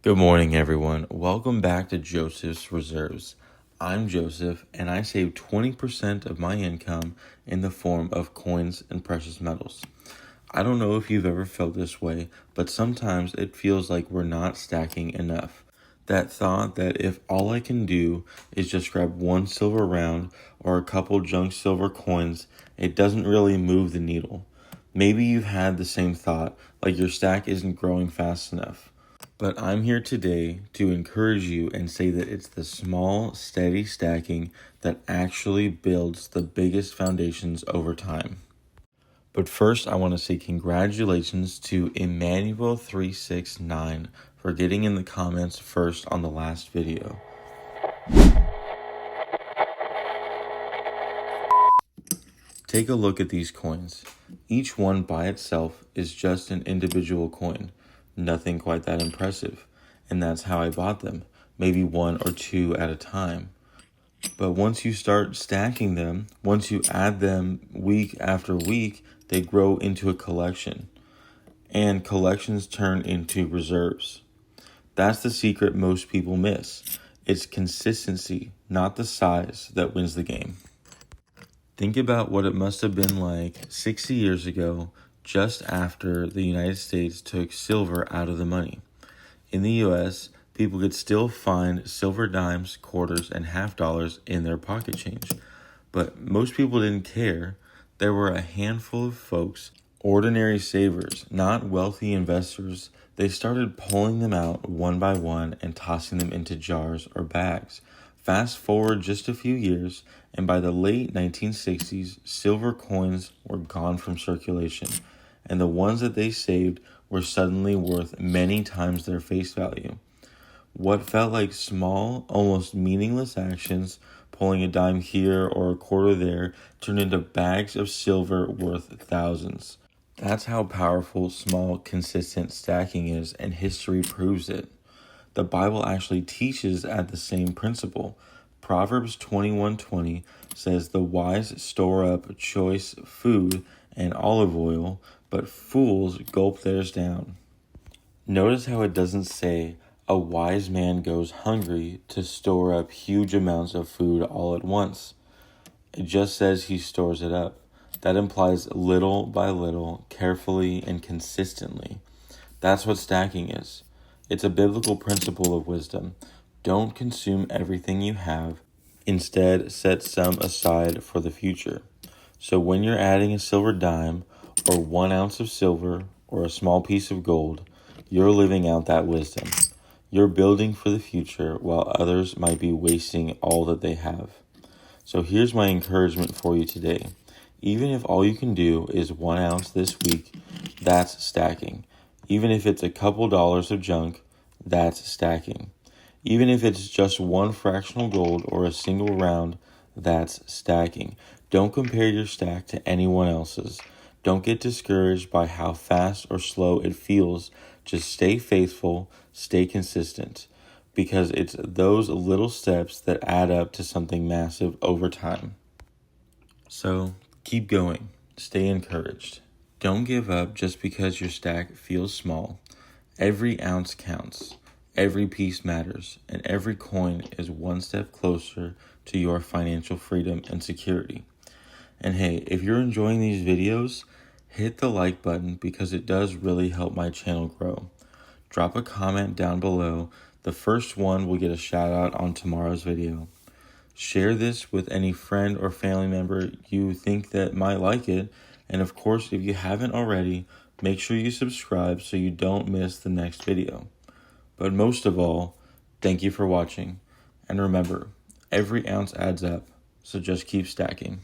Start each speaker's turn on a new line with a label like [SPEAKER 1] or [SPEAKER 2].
[SPEAKER 1] Good morning, everyone. Welcome back to Joseph's Reserves. I'm Joseph, and I save 20% of my income in the form of coins and precious metals. I don't know if you've ever felt this way, but sometimes it feels like we're not stacking enough. That thought that if all I can do is just grab one silver round or a couple junk silver coins, it doesn't really move the needle. Maybe you've had the same thought, like your stack isn't growing fast enough. But I'm here today to encourage you and say that it's the small, steady stacking that actually builds the biggest foundations over time. But first, I want to say congratulations to Emmanuel369 for getting in the comments first on the last video. Take a look at these coins. Each one by itself is just an individual coin. Nothing quite that impressive. And that's how I bought them. Maybe one or two at a time. But once you start stacking them, once you add them week after week, they grow into a collection. And collections turn into reserves. That's the secret most people miss. It's consistency, not the size, that wins the game. Think about what it must have been like 60 years ago, just after the United States took silver out of the money. In the US, people could still find silver dimes, quarters, and half dollars in their pocket change. But most people didn't care. There were a handful of folks, ordinary savers, not wealthy investors. They started pulling them out one by one and tossing them into jars or bags. Fast forward just a few years, and by the late 1960s, silver coins were gone from circulation, and the ones that they saved were suddenly worth many times their face value. What felt like small, almost meaningless actions, pulling a dime here or a quarter there, turned into bags of silver worth thousands. That's how powerful small, consistent stacking is, and history proves it. The Bible actually teaches at the same principle. Proverbs 21:20 says, "The wise store up choice food and olive oil, but fools gulp theirs down." Notice how it doesn't say, "A wise man goes hungry to store up huge amounts of food all at once." It just says he stores it up. That implies little by little, carefully and consistently. That's what stacking is. It's a biblical principle of wisdom. Don't consume everything you have. Instead, set some aside for the future. So when you're adding a silver dime or 1 ounce of silver or a small piece of gold, you're living out that wisdom. You're building for the future while others might be wasting all that they have. So here's my encouragement for you today. Even if all you can do is 1 ounce this week, that's stacking. Even if it's a couple dollars of junk, that's stacking. Even if it's just one fractional gold or a single round, that's stacking. Don't compare your stack to anyone else's. Don't get discouraged by how fast or slow it feels. Just stay faithful, stay consistent, because it's those little steps that add up to something massive over time. So keep going. Stay encouraged. Don't give up just because your stack feels small. Every ounce counts. Every piece matters, and every coin is one step closer to your financial freedom and security. And hey, if you're enjoying these videos, hit the like button because it does really help my channel grow. Drop a comment down below. The first one will get a shout out on tomorrow's video. Share this with any friend or family member you think that might like it. And of course, if you haven't already, make sure you subscribe so you don't miss the next video. But most of all, thank you for watching. And remember, every ounce adds up, so just keep stacking.